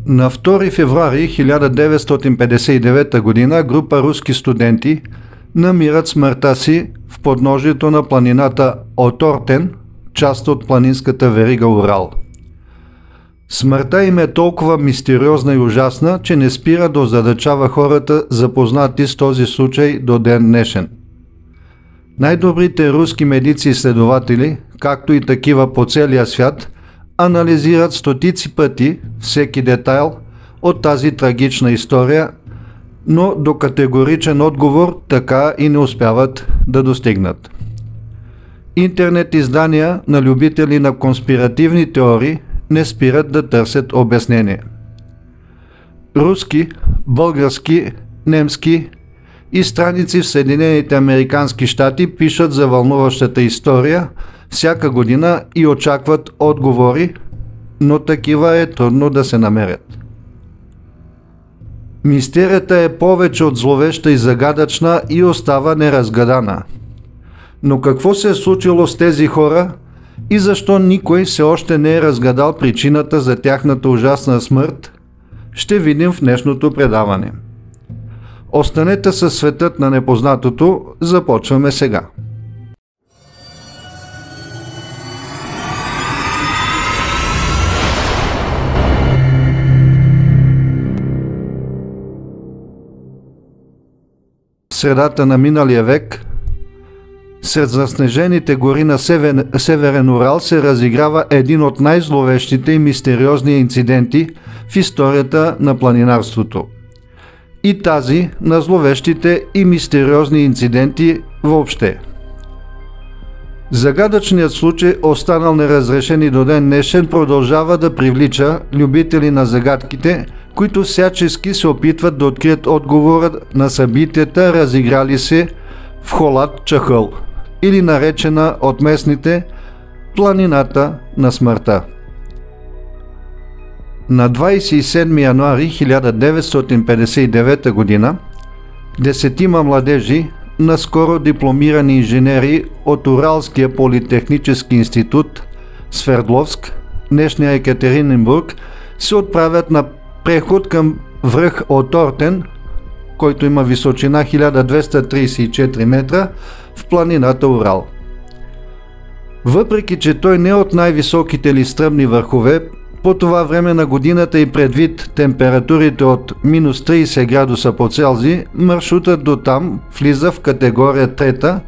На 2 февруари 1959 г. група руски студенти намират смъртта си в подножието на планината Отортен, част от планинската верига Урал. Смъртта им е толкова мистериозна и ужасна, че не спира да озадачава хората, запознати с този случай до ден днешен. Най-добрите руски медици и следователи, както и такива по целия свят, анализират стотици пъти всеки детайл от тази трагична история, но до категоричен отговор така и не успяват да достигнат. Интернет издания на любители на конспиративни теории не спират да търсят обяснение. Руски, български, немски и страници в Съединените американски щати пишат за вълнуващата история всяка година и очакват отговори, но такива е трудно да се намерят. Мистерията е повече от зловеща и загадъчна и остава неразгадана. Но какво се е случило с тези хора и защо никой все още не е разгадал причината за тяхната ужасна смърт, ще видим в днешното предаване. Останете със светът на непознатото, започваме сега. В средата на миналия век, сред заснежените гори на Северен Урал се разиграва един от най-зловещите и мистериозни инциденти в историята на планинарството. И тази на зловещите и мистериозни инциденти въобще. Загадъчният случай, останал неразрешен и до ден днешен, продължава да привлича любители на загадките, които всячески се опитват да открият отговора на събитията, разиграли се в Холат Чахъл, или наречена от местните планината на смъртта. На 27 януари 1959 г. 10 младежи, наскоро дипломирани инженери от Уралския политехнически институт Свердловск, днешния Екатеринбург, се отправят на преход към връх Отортен, който има височина 1234 метра в планината Урал. Въпреки че той не е от най-високите или стръмни върхове, по това време на годината и предвид температурите от минус 30 градуса по Целзий, маршрутът до там влиза в категория трета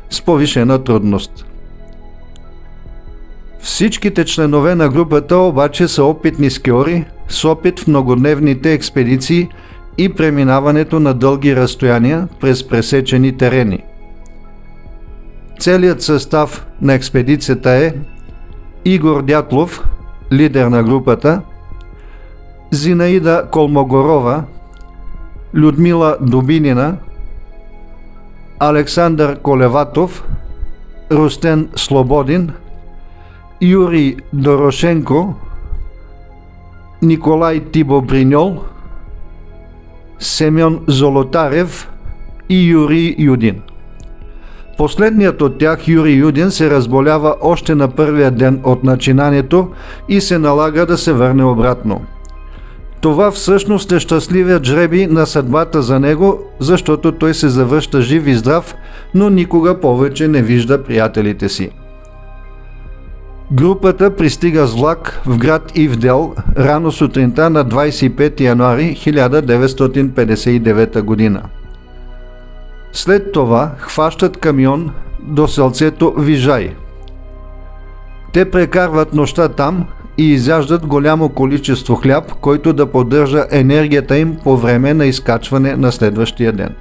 с повишена трудност. Всичките членове на групата обаче са опитни скиори с опит в многодневните експедиции и преминаването на дълги разстояния през пресечени терени. Целият състав на експедицията е Игор Дятлов, лидер на групата, Зинаида Колмогорова, Людмила Дубинина, Александър Колеватов, Рустен Слободин, Юрий Дорошенко, Николай Тибо-Бриньол, Семен Золотарев и Юрий Юдин. Последният от тях, Юрий Юдин, се разболява още на първия ден от начинанието и се налага да се върне обратно. Това всъщност е щастливият жребий на съдбата за него, защото той се завръща жив и здрав, но никога повече не вижда приятелите си. Групата пристига с влак в град Ивдел рано сутринта на 25 януари 1959 година. След това хващат камион до селцето Вижай. Те прекарват нощта там и изяждат голямо количество хляб, който да поддържа енергията им по време на изкачване на следващия ден.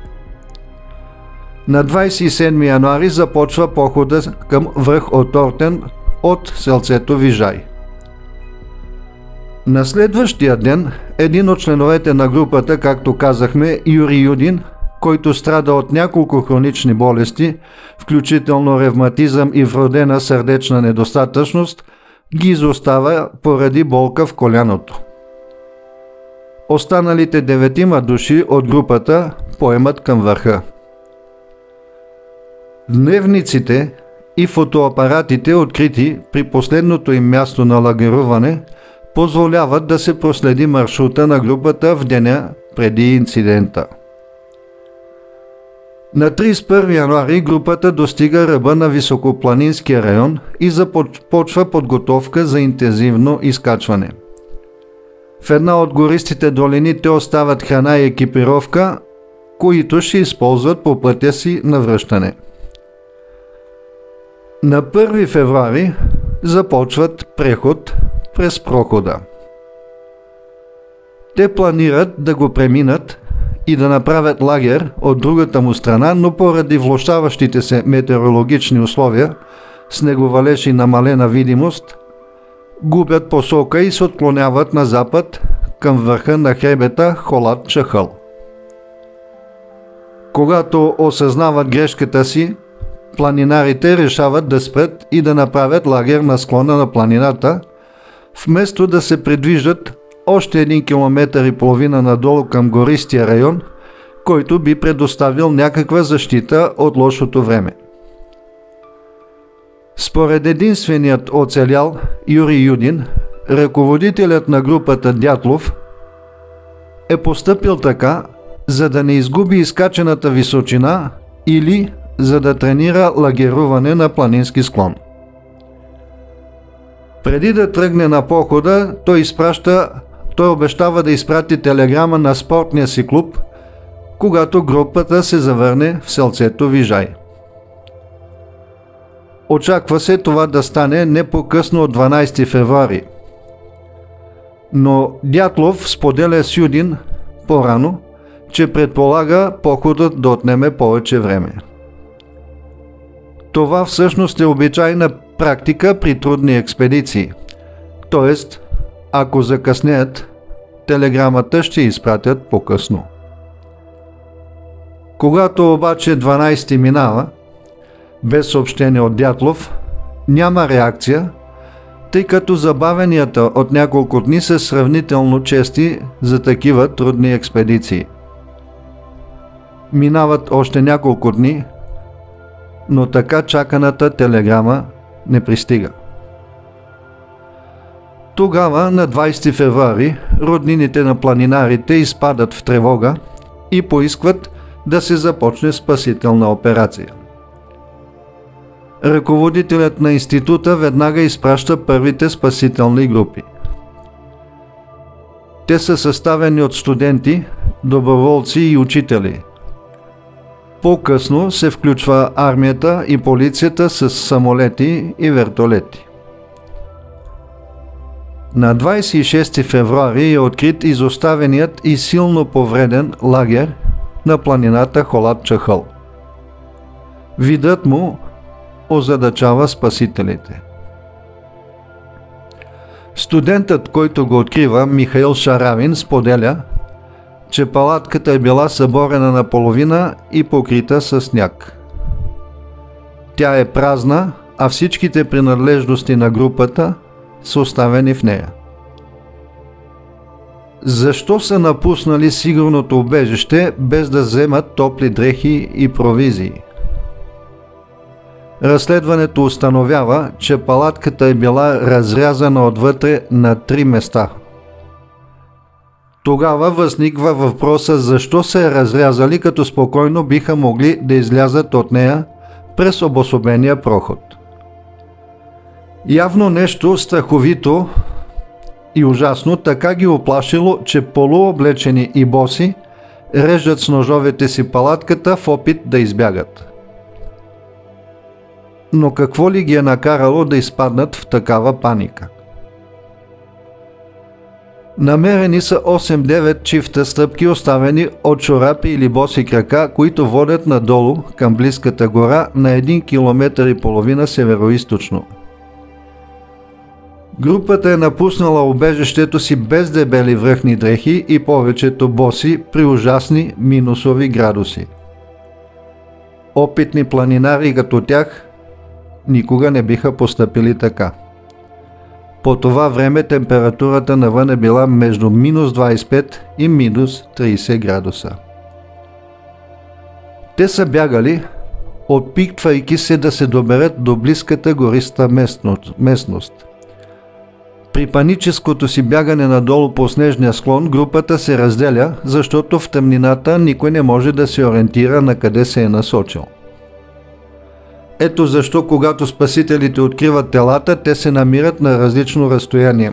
На 27 януари започва похода към връх Отортен от селцето Вижай. На следващия ден един от членовете на групата, както казахме, Юрий Юдин, който страда от няколко хронични болести, включително ревматизъм и вродена сърдечна недостатъчност, ги изостава поради болка в коляното. Останалите 9 души от групата поемат към върха. Дневниците и фотоапаратите, открити при последното им място на лагеруване, позволяват да се проследи маршрута на групата в деня преди инцидента. На 31 януари групата достига ръба на високопланинския район и започва подготовка за интензивно изкачване. В една от гористите долини те остават храна и екипировка, които ще използват по пътя си на връщане. На 1 февруари започват преход през прохода. Те планират да го преминат и да направят лагер от другата му страна, но поради влошаващите се метеорологични условия, снеговалеж и намалена видимост, губят посока и се отклоняват на запад към върха на хребета Холат Чахъл. Когато осъзнават грешката си, планинарите решават да спрат и да направят лагер на склона на планината, вместо да се придвижат още 1,5 км надолу към гористия район, който би предоставил някаква защита от лошото време. Според единственият оцелял Юрий Юдин, ръководителят на групата Дятлов е постъпил така, за да не изгуби изкачената височина или за да тренира лагеруване на планински склон. Преди да тръгне на похода, той обещава да изпрати телеграма на спортния си клуб, когато групата се завърне в селцето Вижай. Очаква се това да стане не по-късно от 12 февруари. Но Дятлов споделя с Юдин по-рано, че предполага походът да отнеме повече време. Това всъщност е обичайна практика при трудни експедиции. Тоест, ако закъснеят, телеграмата ще изпратят по-късно. Когато обаче 12 минава, без съобщение от Дятлов, няма реакция, тъй като забавенията от няколко дни са сравнително чести за такива трудни експедиции. Минават още няколко дни, но така чаканата телеграма не пристига. Тогава, на 20 февруари, роднините на планинарите изпадат в тревога и поискват да се започне спасителна операция. Ръководителят на института веднага изпраща първите спасителни групи. Те са съставени от студенти, доброволци и учители. По-късно се включва армията и полицията с самолети и вертолети. На 26 февруари е открит изоставеният и силно повреден лагер на планината Холат Чахъл. Видът му озадачава спасителите. Студентът, който го открива, Михаил Шаравин, споделя, че палатката е била съборена наполовина и покрита със сняг. Тя е празна, а всичките принадлежности на групата са оставени в нея. Защо са напуснали сигурното убежище без да вземат топли дрехи и провизии? Разследването установява, че палатката е била разрязана отвътре на 3 места. Тогава възниква въпроса защо се е разрязали, като спокойно биха могли да излязат от нея през обособения проход. Явно нещо страховито и ужасно така ги оплашило, че полуоблечени и боси режат с ножовете си палатката в опит да избягат. Но какво ли ги е накарало да изпаднат в такава паника? Намерени са 8-9 чифта стъпки, оставени от чорапи или боси крака, които водят надолу към близката гора на 1,5 км североизточно. Групата е напуснала убежището си без дебели връхни дрехи и повечето боси при ужасни минусови градуси. Опитни планинари като тях никога не биха постъпили така. По това време температурата навън е била между минус 25 и минус 30 градуса. Те са бягали, опитвайки се да се доберат до близката гориста местност. При паническото си бягане надолу по снежния склон групата се разделя, защото в тъмнината никой не може да се ориентира на къде се е насочил. Ето защо, когато спасителите откриват телата, те се намират на различно разстояние.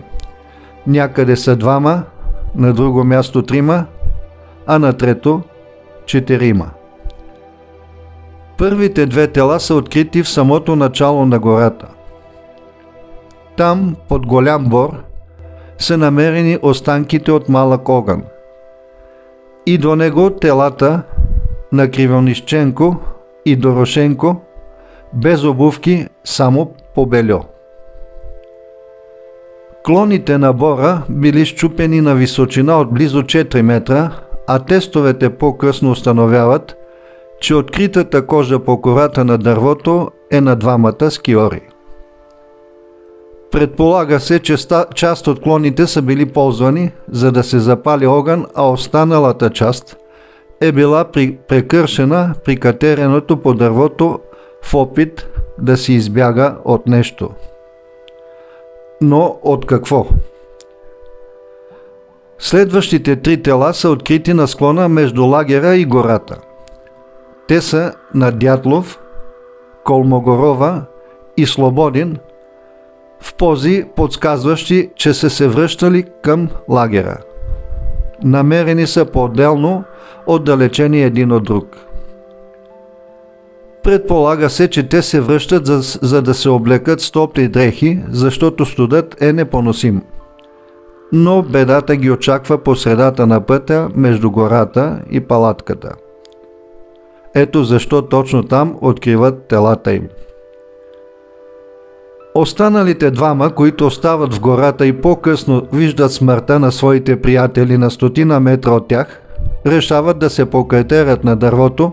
Някъде са двама, на друго място трима, а на трето четирима. Първите две тела са открити в самото начало на гората. Там, под голям бор, са намерени останките от малък огън. И до него телата на Кривонищченко и Дорошенко, без обувки, само по бельо. Клоните на бора били счупени на височина от близо 4 метра, а тестовете по-късно установяват, че откритата кожа по кората на дървото е на двамата скиори. Предполага се, че част от клоните са били ползвани, за да се запали огън, а останалата част е била прекършена при катеренето по дървото в опит да се избяга от нещо. Но от какво? Следващите 3 тела са открити на склона между лагера и гората. Те са на Дятлов, Колмогорова и Слободин, в пози, подсказващи, че са се връщали към лагера. Намерени са по-отделно, отдалечени един от друг. Предполага се, че те се връщат за да се облекат с топли дрехи, защото студът е непоносим. Но бедата ги очаква по средата на пътя между гората и палатката. Ето защо точно там откриват телата им. Останалите двама, които остават в гората и по-късно виждат смъртта на своите приятели на 100 метра от тях, решават да се покатерят на дървото,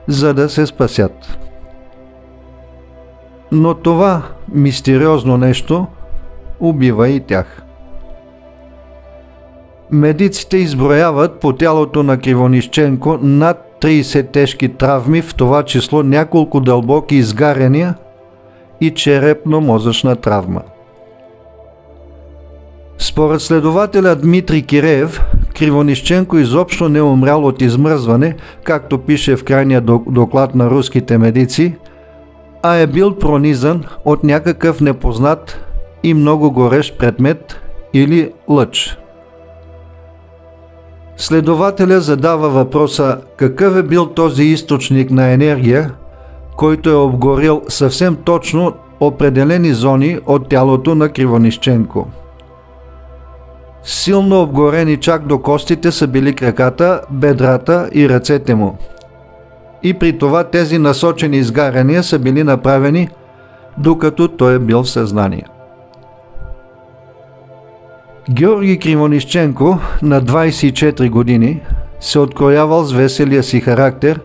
за да се спасят. Но това мистериозно нещо убива и тях. Медиците изброяват по тялото на Кривонищченко над 30 тежки травми, в това число няколко дълбоки изгаряния и черепно-мозъчна травма. Според следователя Дмитрий Киреев, Кривонищченко изобщо не е умрял от измръзване, както пише в крайния доклад на руските медици, а е бил пронизан от някакъв непознат и много горещ предмет или лъч. Следователя задава въпроса какъв е бил този източник на енергия, който е обгорил съвсем точно определени зони от тялото на Кривонищченко. Силно обгорени чак до костите са били краката, бедрата и ръцете му. И при това тези насочени изгаряния са били направени, докато той е бил в съзнание. Георги Кривонищченко на 24 години се откроявал с веселия си характер,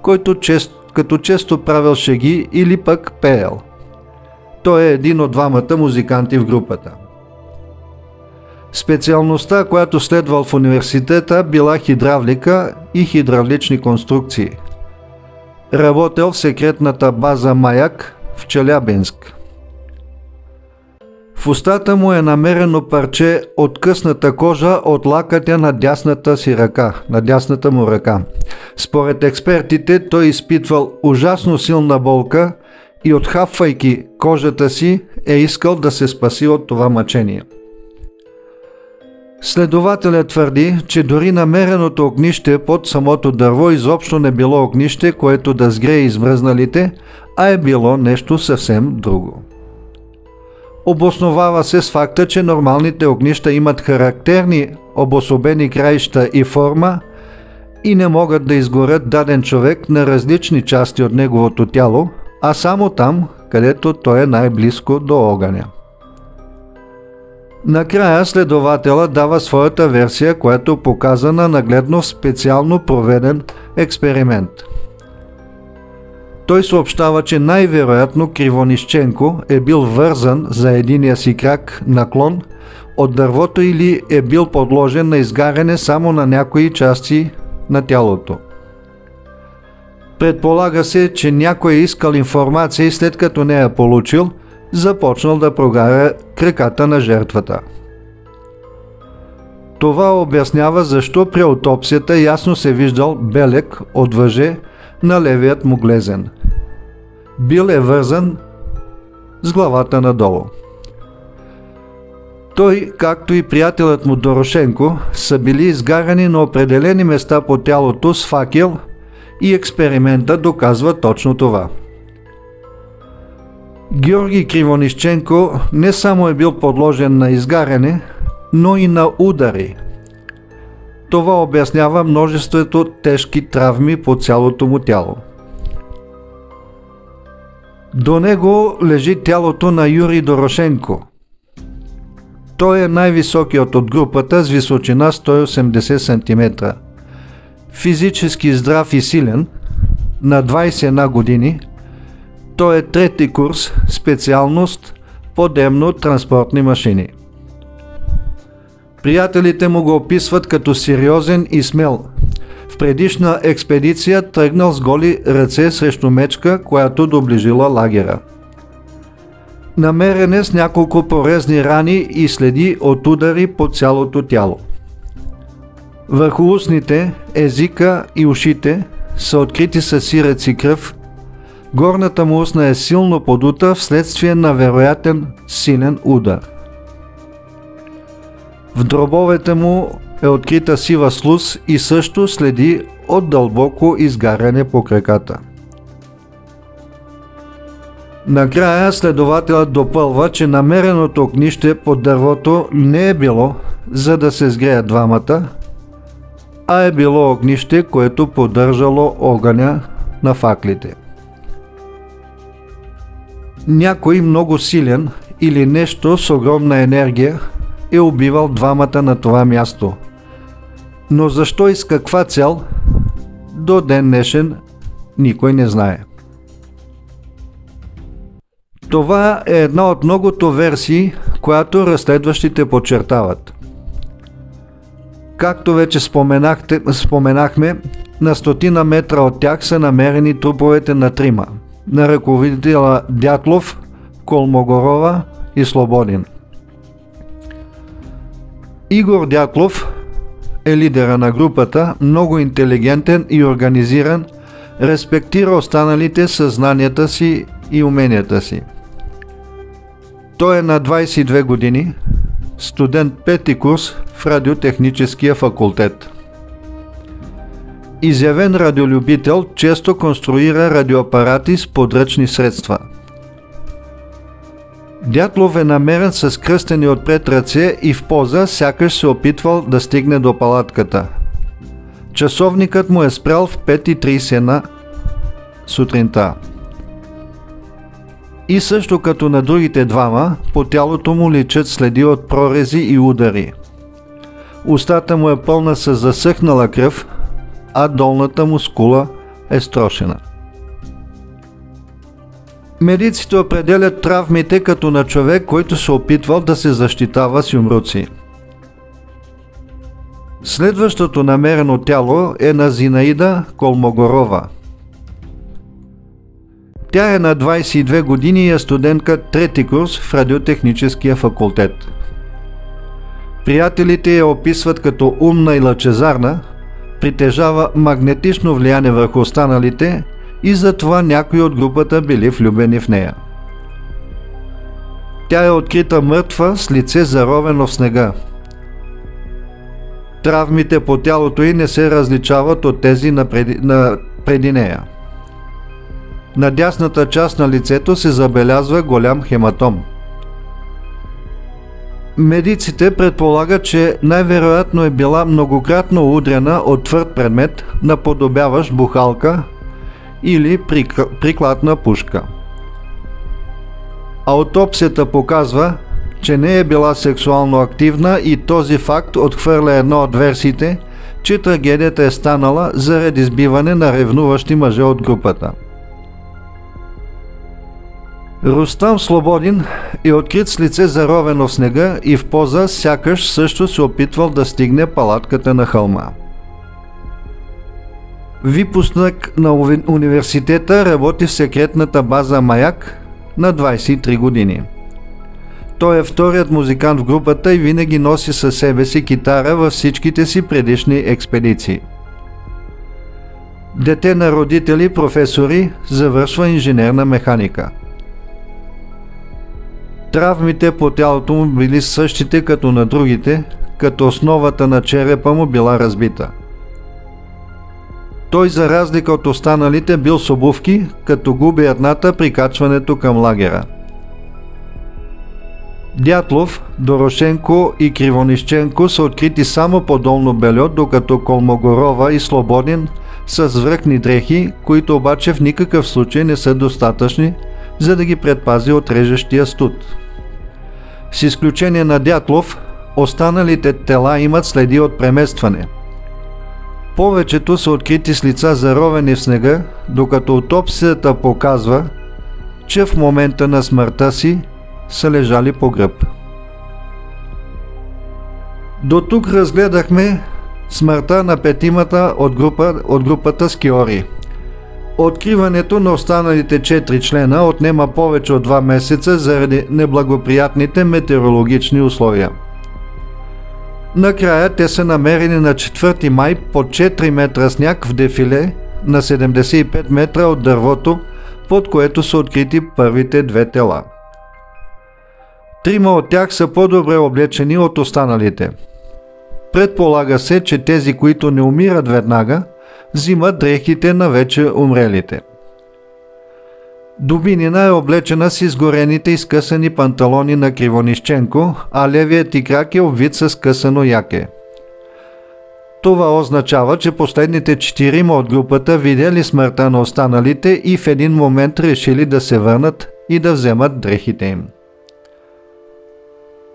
който като често правил шеги или пък пеел. Той е един от двамата музиканти в групата. Специалността, която следвал в университета, била хидравлика и хидравлични конструкции. Работел в секретната база Маяк в Челябинск. В устата му е намерено парче от късната кожа от лакътя на дясната му ръка. Според експертите, той изпитвал ужасно силна болка и отхапвайки кожата си е искал да се спаси от това мъчение. Следователят твърди, че дори намереното огнище под самото дърво изобщо не било огнище, което да сгрее измръзналите, а е било нещо съвсем друго. Обосновава се с факта, че нормалните огнища имат характерни обособени краища и форма и не могат да изгорят даден човек на различни части от неговото тяло, а само там, където той е най-близко до огъня. Накрая следователя дава своята версия, която показана нагледно в специално проведен експеримент. Той съобщава, че най-вероятно Кривонищченко е бил вързан за единия си крак наклон от дървото или е бил подложен на изгаряне само на някои части на тялото. Предполага се, че някой е искал информация и след като не я получил, започнал да прогаря краката на жертвата. Това обяснява защо при аутопсията ясно се виждал белег от въже на левият му глезен. Бил е вързан с главата надолу. Той, както и приятелът му Дорошенко, са били изгарани на определени места по тялото с факел и експеримента доказва точно това. Георги Кривонищченко не само е бил подложен на изгаряне, но и на удари. Това обяснява множеството тежки травми по цялото му тяло. До него лежи тялото на Юрий Дорошенко. Той е най-високият от групата с височина 180 см. Физически здрав и силен, на 21 години, той е трети курс, специалност подемно-транспортни машини. Приятелите му го описват като сериозен и смел. В предишна експедиция тръгнал с голи ръце срещу мечка, която доближила лагера. Намерен е с няколко порезни рани и следи от удари по цялото тяло. Върху устните, езика и ушите са открити със сирец и кръв. Горната му устна е силно подута вследствие на вероятен силен удар. В дробовете му е открита сива слуз и също следи от дълбоко изгаряне по краката. Накрая следователят допълва, че намереното огнище под дървото не е било за да се сгреят двамата, а е било огнище, което поддържало огъня на факлите. Някой много силен или нещо с огромна енергия е убивал двамата на това място. Но защо и с каква цел, до ден днешен никой не знае. Това е една от многото версии, която разследващите подчертават. Както вече споменахме, на 100 метра от тях са намерени труповете на трима, на ръководителя Дятлов, Колмогорова и Слободин. Игор Дятлов е лидера на групата, много интелигентен и организиран, респектира останалите със знанията си и уменията си. Той е на 22 години, студент 5-ти курс в радиотехническия факултет. Изявен радиолюбител, често конструира радиоапарати с подръчни средства. Дятлов е намерен с кръстени отпред ръце и в поза, сякаш се опитвал да стигне до палатката. Часовникът му е спрял в 5:31 сутринта. И също като на другите двама, по тялото му личат следи от прорези и удари. Устата му е пълна с засъхнала кръв, а долната му скула е строшена. Медиците определят травмите като на човек, който се опитвал да се защитава с юмруци. Следващото намерено тяло е на Зинаида Колмогорова. Тя е на 22 години и е студентка 3-ти курс в радиотехническия факултет. Приятелите я описват като умна и лъчезарна, притежава магнетично влияние върху останалите и затова някои от групата били влюбени в нея. Тя е открита мъртва с лице заровено в снега. Травмите по тялото й не се различават от тези преди нея. На дясната част на лицето се забелязва голям хематом. Медиците предполагат, че най-вероятно е била многократно удрена от твърд предмет, наподобяващ бухалка или прикладна пушка. Аутопсията показва, че не е била сексуално активна и този факт отхвърля една от версиите, че трагедията е станала заради сбиване на ревнуващи мъже от групата. Рустам Слободин е открит с лице заровено в снега и в поза, сякаш също се опитвал да стигне палатката на хълма. Випускник на университета, работи в секретната база Маяк на 23 години. Той е вторият музикант в групата и винаги носи със себе си китара във всичките си предишни експедиции. Дете на родители професори, завършва инженерна механика. Травмите по тялото му били същите като на другите, като основата на черепа му била разбита. Той, за разлика от останалите, бил с обувки, като губи едната при качването към лагера. Дятлов, Дорошенко и Кривонищенко са открити само по Долно Бельо, докато Колмогорова и Слободин са с връхни дрехи, които обаче в никакъв случай не са достатъчни, за да ги предпази от режещия студ. С изключение на Дятлов, останалите тела имат следи от преместване. Повечето са открити с лица заровени в снега, докато аутопсията показва, че в момента на смъртта си са лежали по гръб. До тук разгледахме смъртта на петимата от групата скиори. Откриването на останалите 4 члена отнема повече от 2 месеца заради неблагоприятните метеорологични условия. Накрая те са намерени на 4 май под 4 метра сняг в дефиле на 75 метра от дървото, под което са открити първите 2 тела. 3 от тях са по-добре облечени от останалите. Предполага се, че тези, които не умират веднага, взимат дрехите на вече умрелите. Дубинина е облечена с изгорените и скъсани панталони на Кривонищенко, а левият й крак е обвит с скъсано яке. Това означава, че последните 4 от групата видели смъртта на останалите и в един момент решили да се върнат и да вземат дрехите им.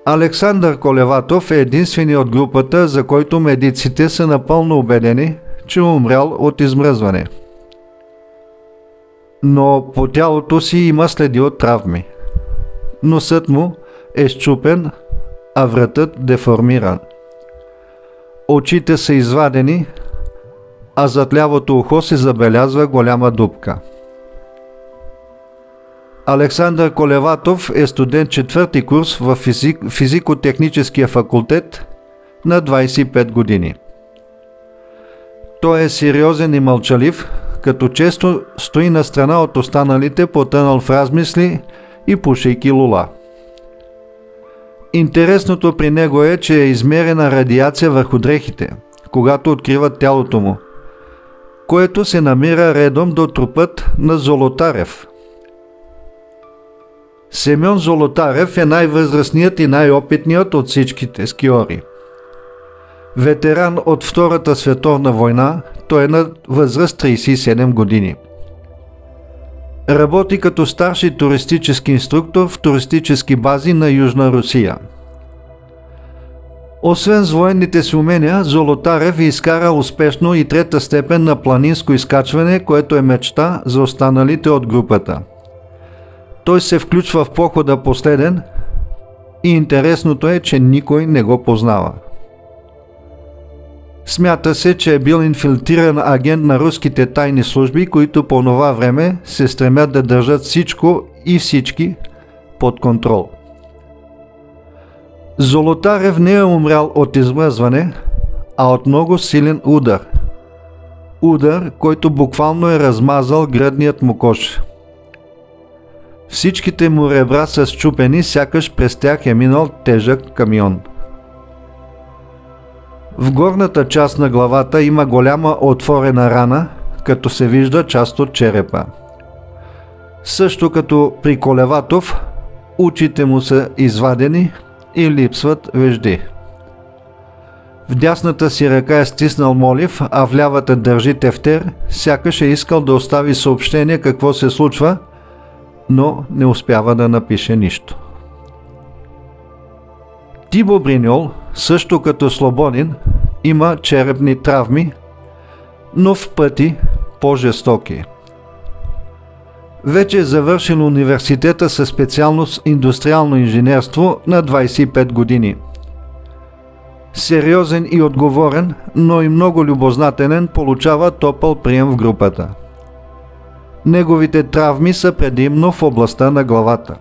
Александър Колеватов е единственият от групата, за който медиците са напълно убедени, че е умрял от измръзване. Но по тялото си има следи от травми. Носът му е счупен, а вратът деформиран. Очите са извадени, а зад лявото ухо се забелязва голяма дупка. Александър Колеватов е студент 4-ти курс в физико-техническия факултет на 25 години. Той е сериозен и мълчалив, като често стои на страна от останалите, потънал в размисли и пушейки лула. Интересното при него е, че е измерена радиация върху дрехите, когато откриват тялото му, което се намира редом до трупът на Золотарев. Семен Золотарев е най-възрастният и най-опитният от всичките скиори. Ветеран от Втората световна война, той е на възраст 37 години. Работи като старши туристически инструктор в туристически бази на Южна Русия. Освен с военните си умения, Золотарев е изкарал успешно и 3-та степен на планинско изкачване, което е мечта за останалите от групата. Той се включва в похода последен и интересното е, че никой не го познава. Смята се, че е бил инфилтриран агент на руските тайни служби, които по това време се стремят да държат всичко и всички под контрол. Золотарев не е умрял от измръзване, а от много силен удар. Удар, който буквално е размазал гръдният му кош. Всичките му ребра са счупени, сякаш през тях е минал тежък камион. В горната част на главата има голяма отворена рана, като се вижда част от черепа. Също като при Колеватов, очите му са извадени и липсват вежди. В дясната си ръка е стиснал молив, а в лявата държи тефтер, сякаш е искал да остави съобщение какво се случва, но не успява да напише нищо. Тибо Бриньол, също като Слободин, има черепни травми, но в пъти по-жестоки. Вече е завършил университета със специалност индустриално инженерство на 25 години. Сериозен и отговорен, но и много любознателен, получава топъл прием в групата. Неговите травми са предимно в областта на главата.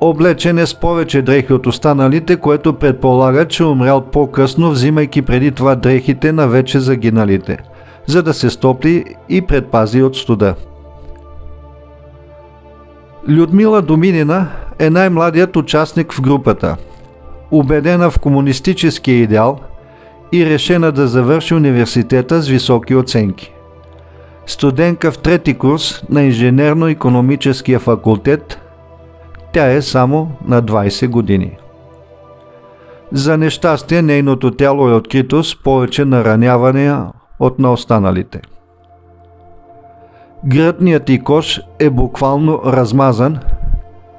Облечен е с повече дрехи от останалите, което предполага, че умрял по-късно, взимайки преди това дрехите на вече загиналите, за да се стопли и предпази от студа. Людмила Доминина е най-младият участник в групата, убедена в комунистическия идеал и решена да завърши университета с високи оценки. Студентка в трети курс на инженерно-икономическия факултет, тя е само на 20 години. За нещастие нейното тяло е открито с повече наранявания от на останалите. Гръдният й кош е буквално размазан,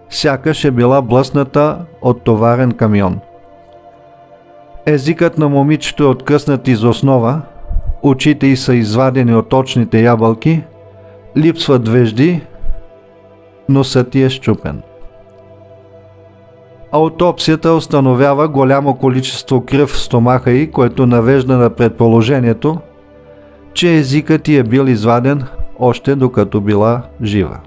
сякаш е била блъсната от товарен камион. Езикът на момичето е откъснат из основа, очите й са извадени от очните ябълки, липсват вежди, носът й е счупен. Аутопсията установява голямо количество кръв в стомаха й, което навежда на предположението, че езикът й е бил изваден още докато била жива.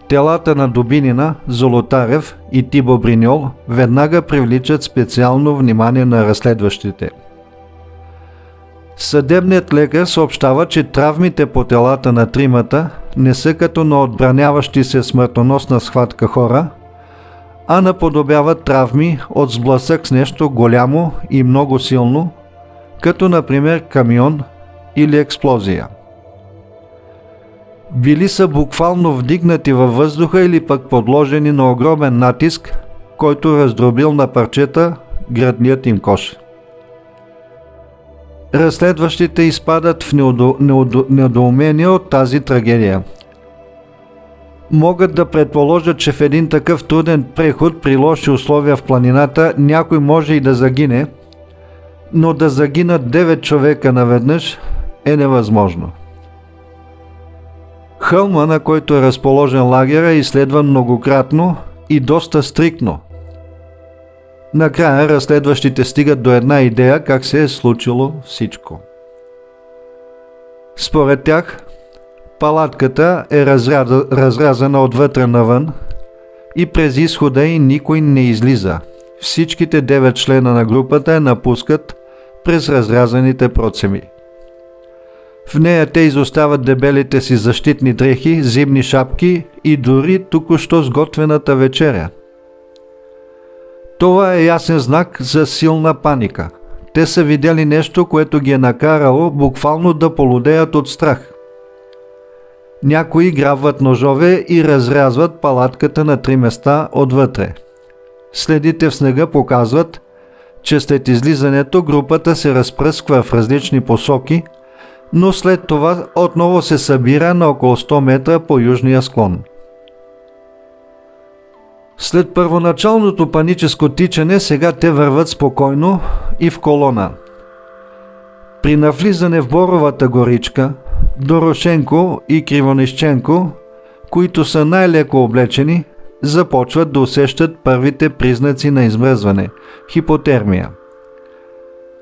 Телата на Дубинина, Золотарев и Тибо Бриньол веднага привличат специално внимание на разследващите. Съдебният лекар съобщава, че травмите по телата на тримата не са като на отбраняващи се смъртоносна схватка хора, а наподобяват травми от сблъсък с нещо голямо и много силно, като например камион или експлозия. Били са буквално вдигнати във въздуха или пък подложени на огромен натиск, който раздробил на парчета гръдният им кош. Разследващите изпадат в недоумение от тази трагедия. Могат да предположат, че в един такъв труден преход при лоши условия в планината някой може и да загине, но да загинат 9 човека наведнъж е невъзможно. Хълма, на който е разположен лагера, е изследван многократно и доста стриктно. Накрая разследващите стигат до една идея как се е случило всичко. Според тях, палатката е разрязана отвътре навън и през изхода й никой не излиза. Всичките 9 члена на групата я напускат през разрязаните процеми. В нея те изоставят дебелите си защитни дрехи, зимни шапки и дори току-що сготвената вечеря. Това е ясен знак за силна паника. Те са видели нещо, което ги е накарало буквално да полудеят от страх. Някои грабват ножове и разрязват палатката на 3 места отвътре. Следите в снега показват, че след излизането групата се разпръсква в различни посоки, но след това отново се събира на около 100 метра по южния склон. След първоначалното паническо тичане, сега те върват спокойно и в колона. При навлизане в Боровата горичка, Дорошенко и Кривонищенко, които са най-леко облечени, започват да усещат първите признаци на измръзване – хипотермия.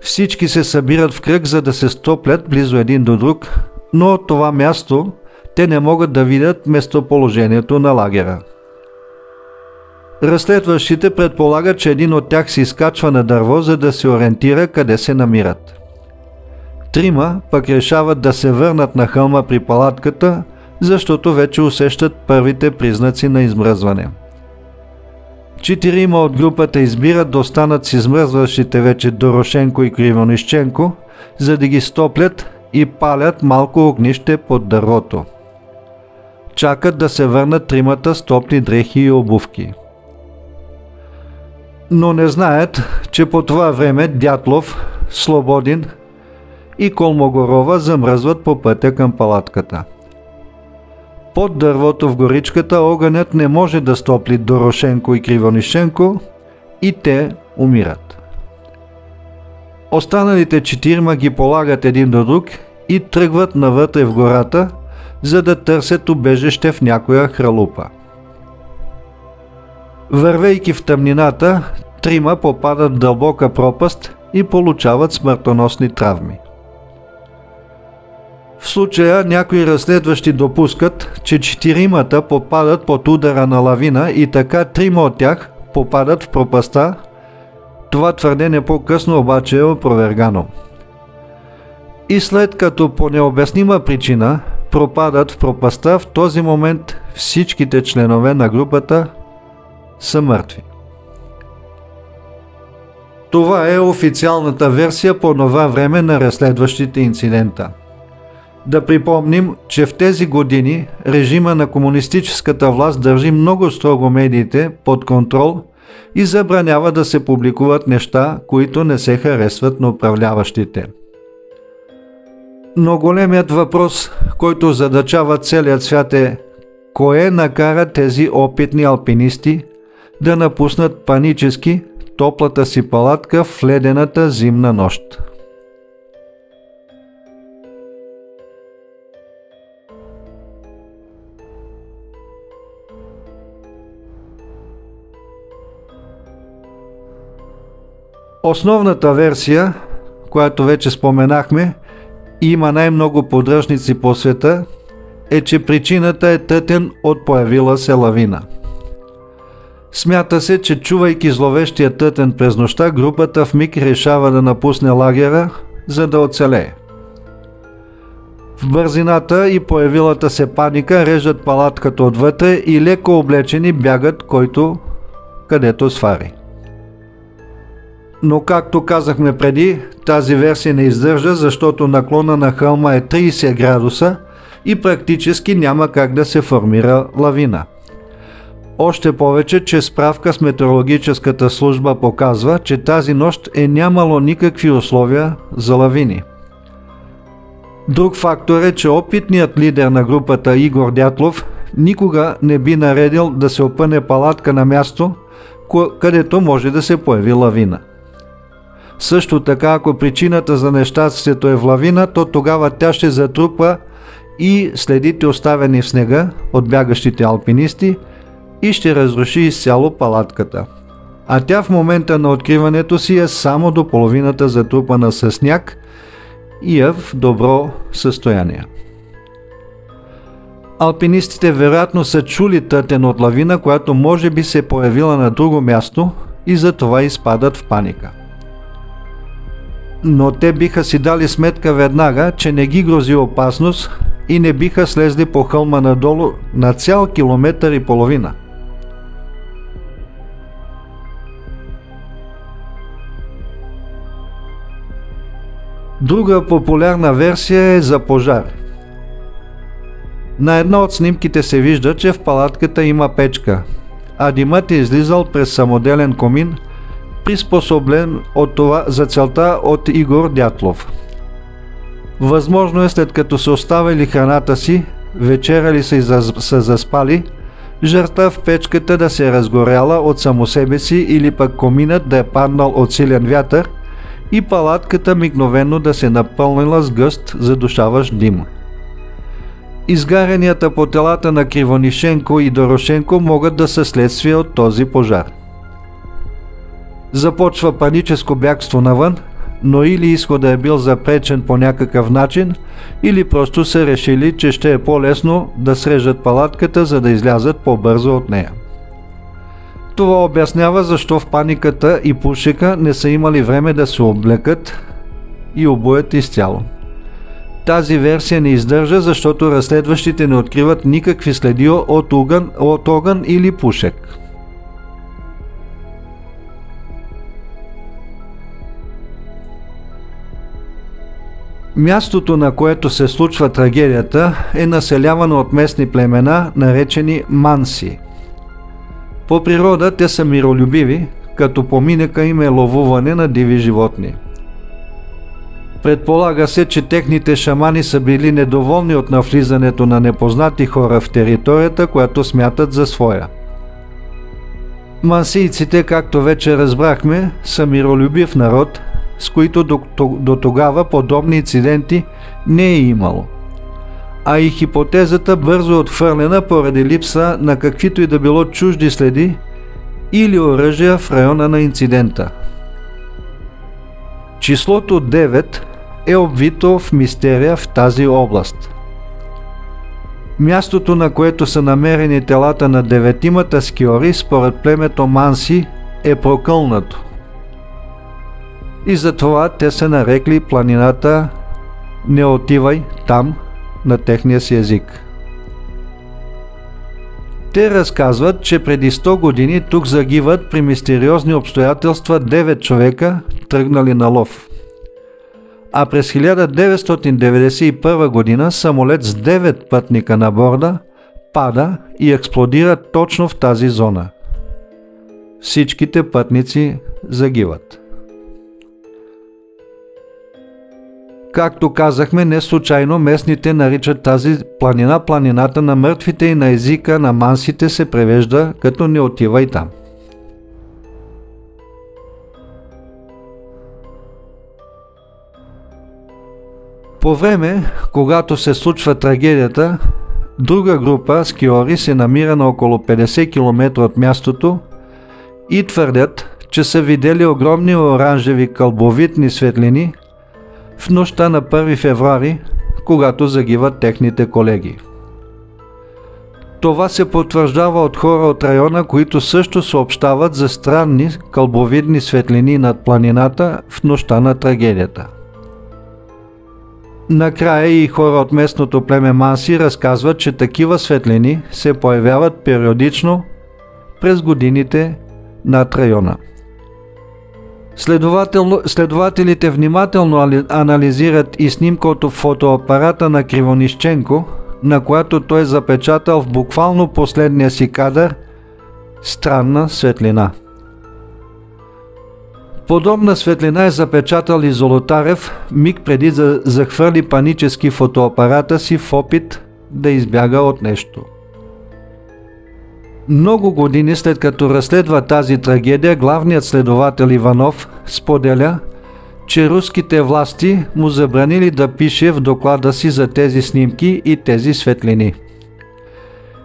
Всички се събират в кръг, за да се стоплят близо един до друг, но от това място те не могат да видят местоположението на лагера. Разследващите предполагат, че един от тях се изкачва на дърво, за да се ориентира къде се намират. 3 пък решават да се върнат на хълма при палатката, защото вече усещат първите признаци на измръзване. 4 от групата избират да останат с измръзващите вече Дорошенко и Кривонищенко, за да ги стоплят и палят малко огнище под дървото. Чакат да се върнат 3 с топли дрехи и обувки. Но не знаят, че по това време Дятлов, Слободин и Колмогорова замръзват по пътя към палатката. Под дървото в горичката огънят не може да стопли Дорошенко и Кривонищенко и те умират. Останалите 4 ги полагат един до друг и тръгват навътре в гората, за да търсят убежище в някоя хралупа. Вървейки в тъмнината, 3 попадат в дълбока пропаст и получават смъртоносни травми. В случая някои разследващи допускат, че 4-мата попадат под удара на лавина и така 3 от тях попадат в пропастта. Това твърдение по-късно обаче е опровергано. И след като по необяснима причина пропадат в пропастта, в този момент всичките членове на групата са мъртви. Това е официалната версия по това време на разследващите инцидента. Да припомним, че в тези години режима на комунистическата власт държи много строго медиите под контрол и забранява да се публикуват неща, които не се харесват на управляващите. Но големият въпрос, който задачава целият свят е: кое накара тези опитни алпинисти да напуснат панически топлата си палатка в ледената зимна нощ? Основната версия, която вече споменахме, има най-много поддръжници по света, е, че причината е тътен от появила се лавина. Смята се, че чувайки зловещия тътен през нощта, групата в миг решава да напусне лагера, за да оцелее. В бързината и появилата се паника режат палатката отвътре и леко облечени бягат където свари. Но както казахме преди, тази версия не издържа, защото наклона на хълма е 30 градуса и практически няма как да се формира лавина. Още повече, че справка с метеорологическата служба показва, че тази нощ е нямало никакви условия за лавини. Друг фактор е, че опитният лидер на групата Игор Дятлов никога не би наредил да се опъне палатка на място, където може да се появи лавина. Също така, ако причината за нещастието е в лавина, то тогава тя ще затрупа и следите, оставени в снега от бягащите алпинисти, и ще разруши изцяло палатката. А тя в момента на откриването си е само до половината затрупана със сняг и е в добро състояние. Алпинистите вероятно са чули тътен от лавина, която може би се появила на друго място, и затова изпадат в паника. Но те биха си дали сметка веднага, че не ги грози опасност и не биха слезли по хълма надолу на цял 1,5 километра. Друга популярна версия е за пожар. На една от снимките се вижда, че в палатката има печка, а димът е излизал през самоделен комин, приспособлен за целта от Игор Дятлов. Възможно е, след като са оставили храната си, вечеряли са и са заспали, жертва в печката да се е разгоряла от само себе си или пък коминът да е паднал от силен вятър и палатката мигновено да се напълнила с гъст задушаващ дим. Изгарянията по телата на Кривонишенко и Дорошенко могат да са следствие от този пожар. Започва паническо бягство навън, но или изходът е бил запречен по някакъв начин, или просто са решили, че ще е по-лесно да срежат палатката, за да излязат по-бързо от нея. Това обяснява защо в паниката и пушека не са имали време да се облекат и обуят изцяло. Тази версия не издържа, защото разследващите не откриват никакви следи от огън или пушек. Мястото, на което се случва трагедията, е населявано от местни племена, наречени манси. По природа те са миролюбиви, като поминъка им е ловуване на диви животни. Предполага се, че техните шамани са били недоволни от навлизането на непознати хора в територията, която смятат за своя. Мансийците, както вече разбрахме, са миролюбив народ, с които до тогава подобни инциденти не е имало. А и хипотезата бързо отхвърлена поради липса на каквито и да било чужди следи или оръжия в района на инцидента. Числото 9 е обвито в мистерия в тази област. Мястото, на което са намерени телата на 9 скиори, според племето Манси, е прокълнато. И затова те са нарекли планината "Не отивай там" на техния си език. Те разказват, че преди 100 години тук загиват при мистериозни обстоятелства 9 човека, тръгнали на лов. А през 1991 година самолет с 9 пътника на борда пада и експлодира точно в тази зона. Всичките пътници загиват. Както казахме, не случайно местните наричат тази планина планината на мъртвите и на езика на мансите се превежда като "Не отивай там". По време, когато се случва трагедията, друга група скиори се намира на около 50 км от мястото и твърдят, че са видели огромни оранжеви кълбовидни светлини в нощта на 1 февруари, когато загиват техните колеги. Това се потвърждава от хора от района, които също съобщават за странни кълбовидни светлини над планината в нощта на трагедията. Накрая и хора от местното племе Манси разказват, че такива светлини се появяват периодично през годините над района. Следователите внимателно анализират и снимка от фотоапарата на Кривонишченко, на която той е запечатал в буквално последния си кадър странна светлина. Подобна светлина е запечатал и Золотарев миг преди да захвърли панически фотоапарата си в опит да избяга от нещо. Много години след като разследва тази трагедия, главният следовател Иванов споделя, че руските власти му забранили да пише в доклада си за тези снимки и тези светлини.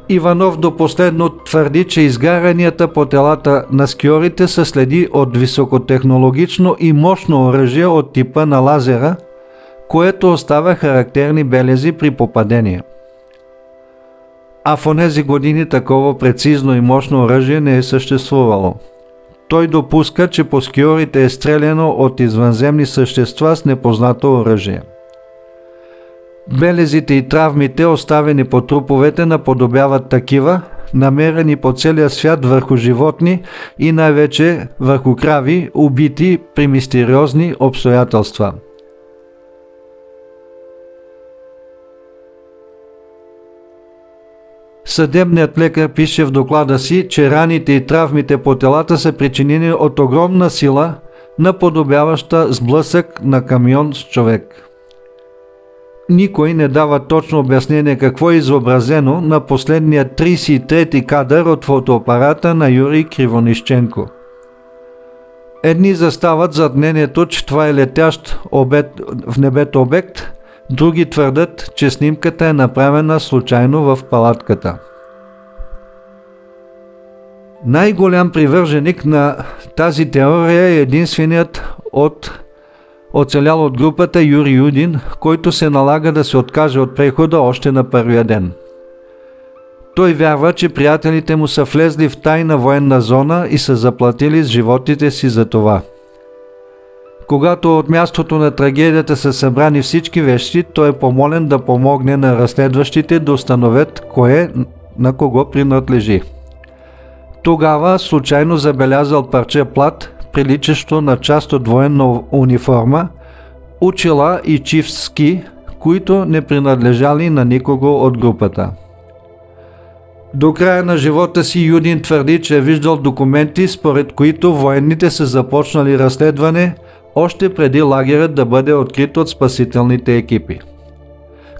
Иванов до последно твърди, че изгарянията по телата на скиорите са следи от високотехнологично и мощно оръжие от типа на лазера, което оставя характерни белези при попадение. А в онези години такова прецизно и мощно оръжие не е съществувало. Той допуска, че по скиорите е стреляно от извънземни същества с непознато оръжие. Белезите и травмите, оставени по труповете, наподобяват такива, намерени по целия свят върху животни и най-вече върху крави, убити при мистериозни обстоятелства. Съдебният лекар пише в доклада си, че раните и травмите по телата са причинени от огромна сила, наподобяваща сблъсък на камион с човек. Никой не дава точно обяснение какво е изобразено на последния 33-ти кадър от фотоапарата на Юрий Кривонишченко. Едни застават зад мнението, че това е летящ в небето обект, други твърдят, че снимката е направена случайно в палатката. Най-голям привърженик на тази теория е единственият оцелял от групата Юрий Юдин, който се налага да се откаже от прехода още на първия ден. Той вярва, че приятелите му са влезли в тайна военна зона и са заплатили с животите си за това. Когато от мястото на трагедията са събрани всички вещи, той е помолен да помогне на разследващите да установят кое на кого принадлежи. Тогава случайно забелязал парче плат, приличащо на част от военна униформа, очила и чифт ски, които не принадлежали на никого от групата. До края на живота си Юдин твърди, че е виждал документи, според които военните са започнали разследване още преди лагерът да бъде открит от спасителните екипи.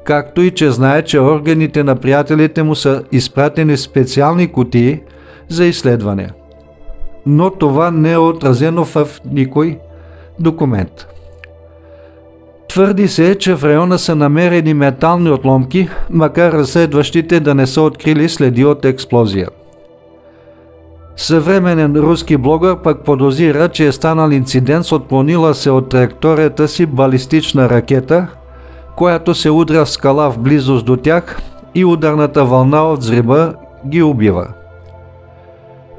Както и че знае, че органите на приятелите му са изпратени в специални кутии за изследване. Но това не е отразено в никой документ. Твърди се, че в района са намерени метални отломки, макар разследващите да не са открили следи от експлозия. Съвременен руски блогър пък подозира, че е станал инцидент с отклонила се от траекторията си балистична ракета, която се удря в скала в близост до тях и ударната вълна от взрива ги убива.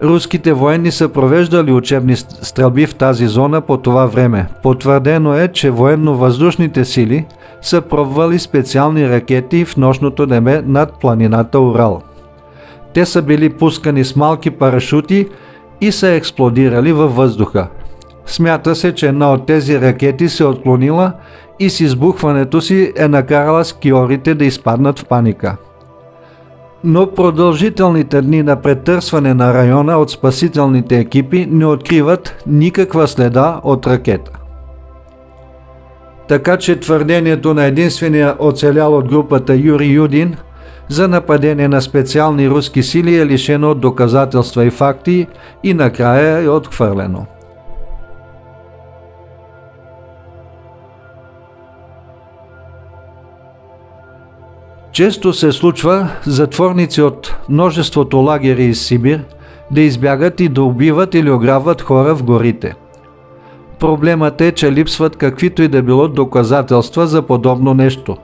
Руските военни са провеждали учебни стрелби в тази зона по това време. Потвърдено е, че военно-въздушните сили са пробвали специални ракети в нощното небе над планината Урал. Те са били пускани с малки парашути и са експлодирали във въздуха. Смята се, че една от тези ракети се отклонила и с избухването си е накарала скиорите да изпаднат в паника. Но продължителните дни на претърсване на района от спасителните екипи не откриват никаква следа от ракета. Така че твърдението на единствения оцелял от групата Юрий Юдин за нападение на специални руски сили е лишено от доказателства и факти и накрая е отхвърлено. Често се случва затворници от множеството лагери из Сибир да избягат и да убиват или ограбват хора в горите. Проблемът е, че липсват каквито и да било доказателства за подобно нещо.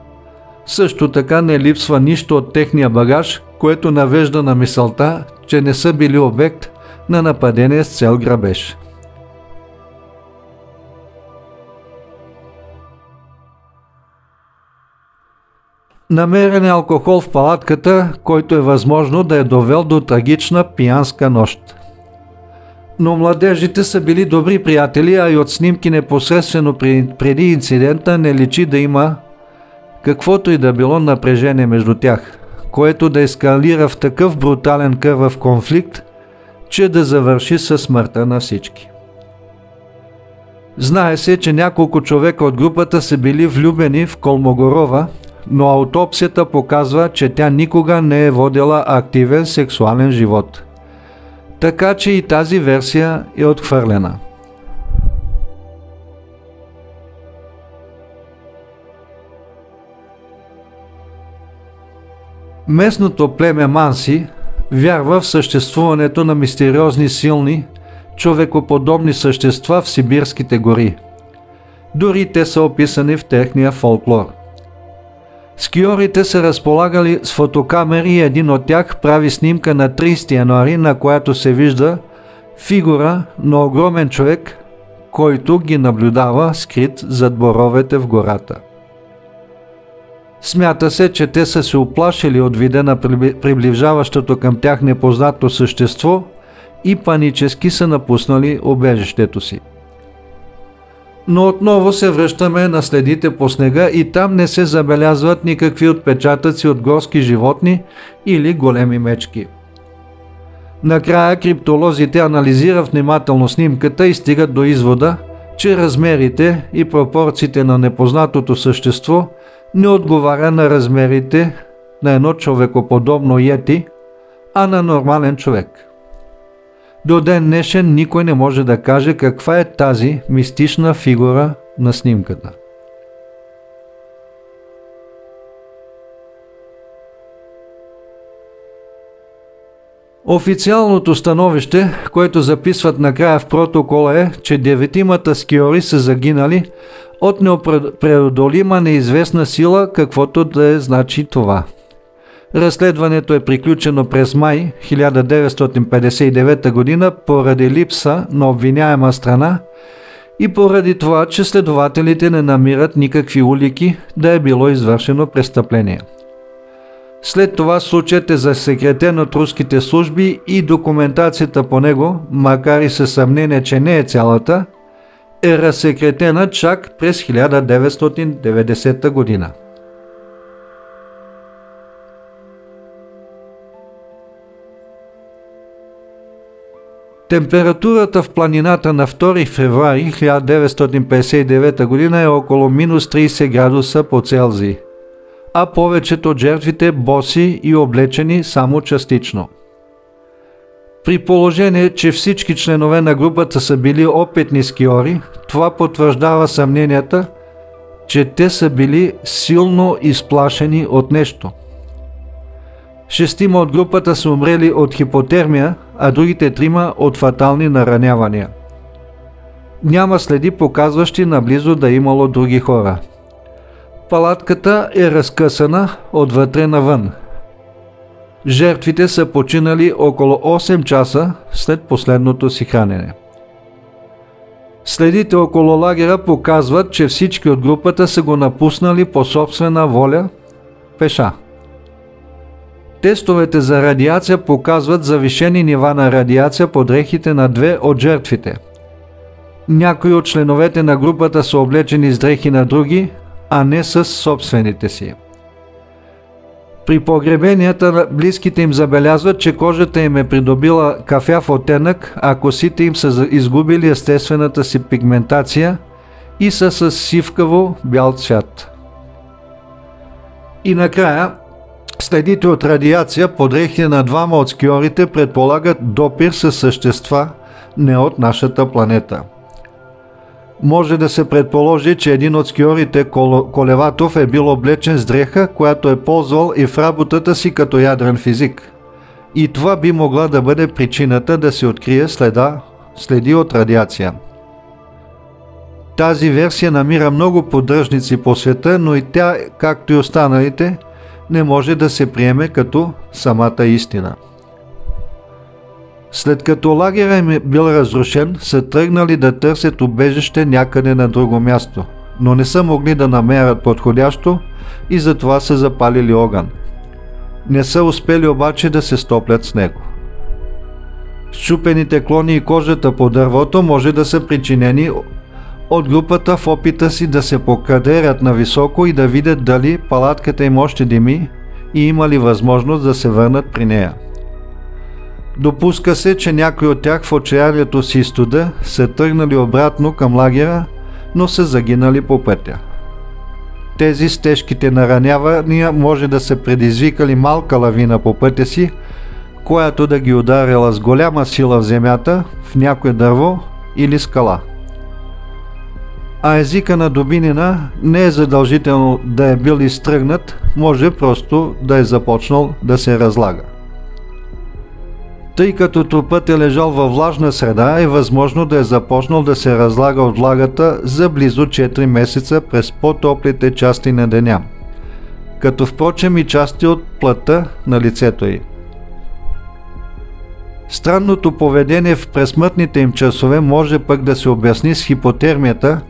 Също така не липсва нищо от техния багаж, което навежда на мисълта, че не са били обект на нападение с цел грабеж. Намерен е алкохол в палатката, който е възможно да е довел до трагична пиянска нощ. Но младежите са били добри приятели, а и от снимки непосредствено преди инцидента не личи да има каквото и да било напрежение между тях, което да ескалира в такъв брутален кървав конфликт, че да завърши със смъртта на всички. Знае се, че няколко човека от групата са били влюбени в Колмогорова, но аутопсията показва, че тя никога не е водила активен сексуален живот. Така че и тази версия е отхвърлена. Местното племе Манси вярва в съществуването на мистериозни, силни, човекоподобни същества в сибирските гори. Дори те са описани в техния фолклор. Скиорите са разполагали с фотокамери и един от тях прави снимка на 30 януари, на която се вижда фигура на огромен човек, който ги наблюдава скрит зад боровете в гората. Смята се, че те са се уплашили от вида на приближаващото към тях непознато същество и панически са напуснали убежището си. Но отново се връщаме на следите по снега и там не се забелязват никакви отпечатъци от горски животни или големи мечки. Накрая криптолозите анализират внимателно снимката и стигат до извода, че размерите и пропорциите на непознатото същество не отговаря на размерите на едно човекоподобно йети, а на нормален човек. До ден днешен никой не може да каже каква е тази мистична фигура на снимката. Официалното становище, което записват накрая в протокола е, че 9 скиори са загинали от непреодолима неизвестна сила, каквото да е значи това. Разследването е приключено през май 1959 година поради липса на обвиняема страна и поради това, че следователите не намират никакви улики да е било извършено престъпление. След това случаят е засекретен от руските служби и документацията по него, макар и със съмнение, че не е цялата, е разсекретена чак през 1990 година. Температурата в планината на 2 февруари 1959 г. е около минус 30 градуса по Целзий, а повечето от жертвите боси и облечени само частично. При положение, че всички членове на групата са били опитни скиори, това потвърждава съмненията, че те са били силно изплашени от нещо. 6 от групата са умрели от хипотермия, а другите 3 от фатални наранявания. Няма следи, показващи наблизо да имало други хора. Палатката е разкъсана отвътре навън. Жертвите са починали около 8 часа след последното си хранене. Следите около лагера показват, че всички от групата са го напуснали по собствена воля пеша. Тестовете за радиация показват завишени нива на радиация по дрехите на 2 от жертвите. Някои от членовете на групата са облечени с дрехи на други, а не с собствените си. При погребенията на близките им забелязват, че кожата им е придобила кафяв оттенък, а косите им са изгубили естествената си пигментация и са с сивкаво бял цвят. И накрая, следите от радиация по дрехите на 2 от скиорите предполагат допир с същества не от нашата планета. Може да се предположи, че един от скиорите, Колеватов, е бил облечен с дреха, която е ползвал и в работата си като ядрен физик. И това би могла да бъде причината да се открие следи от радиация. Тази версия намира много поддръжници по света, но и тя, както и останалите, не може да се приеме като самата истина. След като лагерът им е бил разрушен, са тръгнали да търсят убежище някъде на друго място, но не са могли да намерят подходящо и затова са запалили огън. Не са успели обаче да се стоплят с него. Счупените клони и кожата по дървото може да са причинени от групата в опита си да се покадерят нависоко и да видят дали палатката им още дими и има ли възможност да се върнат при нея. Допуска се, че някои от тях в отчаянието си и студа са тръгнали обратно към лагера, но са загинали по пътя. Тези с тежките наранявания може да са предизвикали малка лавина по пътя си, която да ги ударила с голяма сила в земята, в някое дърво или скала. А езика на Дубинина не е задължително да е бил изтръгнат, може просто да е започнал да се разлага. Тъй като трупът е лежал във влажна среда, е възможно да е започнал да се разлага от влагата за близо 4 месеца през по-топлите части на деня, като впрочем и части от плътта на лицето й. Странното поведение в пресмъртните им часове може пък да се обясни с хипотермията,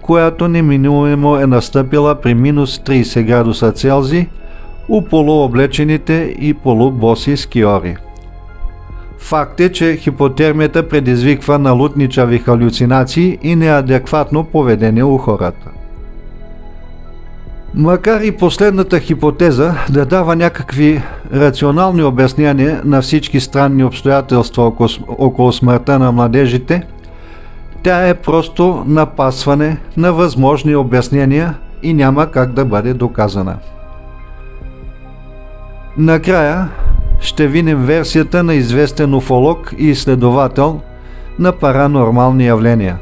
която неминуемо е настъпила при минус 30 градуса Целзий у полуоблечените и полубоси скиори. Факт е, че хипотермията предизвиква налудничави халюцинации и неадекватно поведение у хората. Макар и последната хипотеза да дава някакви рационални обяснения на всички странни обстоятелства около смъртта на младежите, тя е просто напасване на възможни обяснения и няма как да бъде доказана. Накрая ще видим версията на известен уфолог и изследовател на паранормални явления.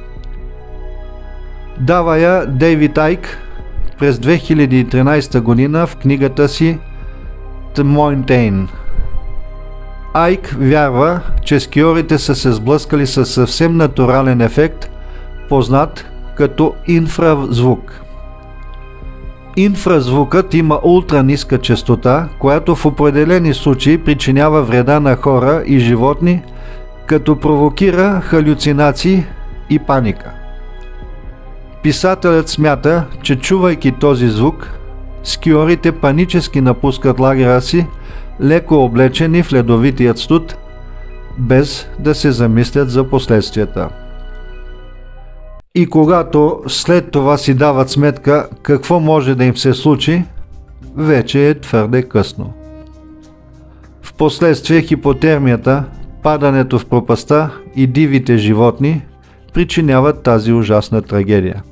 Дава я Дейвид Айк през 2013 година в книгата си The Mountain. Айк вярва, че скиорите са се сблъскали със съвсем натурален ефект, познат като инфразвук. Инфразвукът има ултраниска честота, която в определени случаи причинява вреда на хора и животни, като провокира халюцинации и паника. Писателят смята, че чувайки този звук, скиорите панически напускат лагера си, леко облечени в ледовитият студ, без да се замислят за последствията. И когато след това си дават сметка какво може да им се случи, вече е твърде късно. Впоследствие хипотермията, падането в пропаста и дивите животни причиняват тази ужасна трагедия.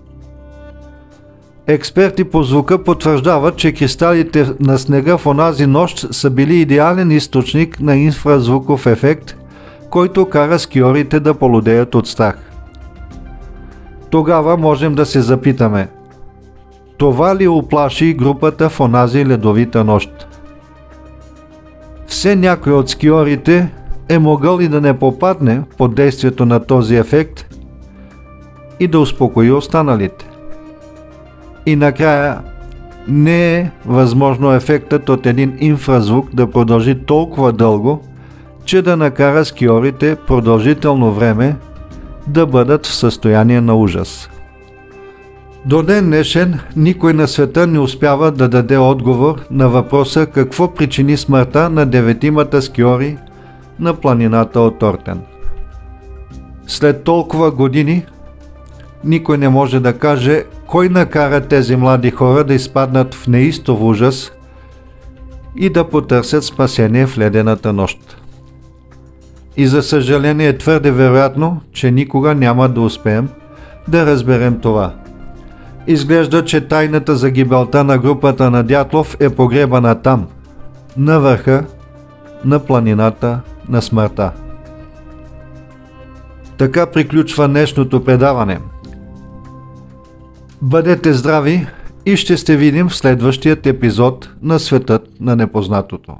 Експерти по звука потвърждават, че кристалите на снега в онази нощ са били идеален източник на инфразвуков ефект, който кара скиорите да полудеят от страх. Тогава можем да се запитаме: това ли уплаши групата в онази ледовита нощ? Все някой от скиорите е могъл и да не попадне под действието на този ефект и да успокои останалите. И накрая, не е възможно ефектът от един инфразвук да продължи толкова дълго, че да накара скиорите продължително време да бъдат в състояние на ужас. До ден днешен никой на света не успява да даде отговор на въпроса какво причини смъртта на 9 скиори на планината Отортен. След толкова години никой не може да каже кой накара тези млади хора да изпаднат в неистов ужас и да потърсят спасение в ледената нощ. И за съжаление е твърде вероятно, че никога няма да успеем да разберем това. Изглежда, че тайната за гибелта на групата на Дятлов е погребана там, на върха на планината на смъртта. Така приключва днешното предаване. Бъдете здрави и ще се видим в следващият епизод на Светът на непознатото.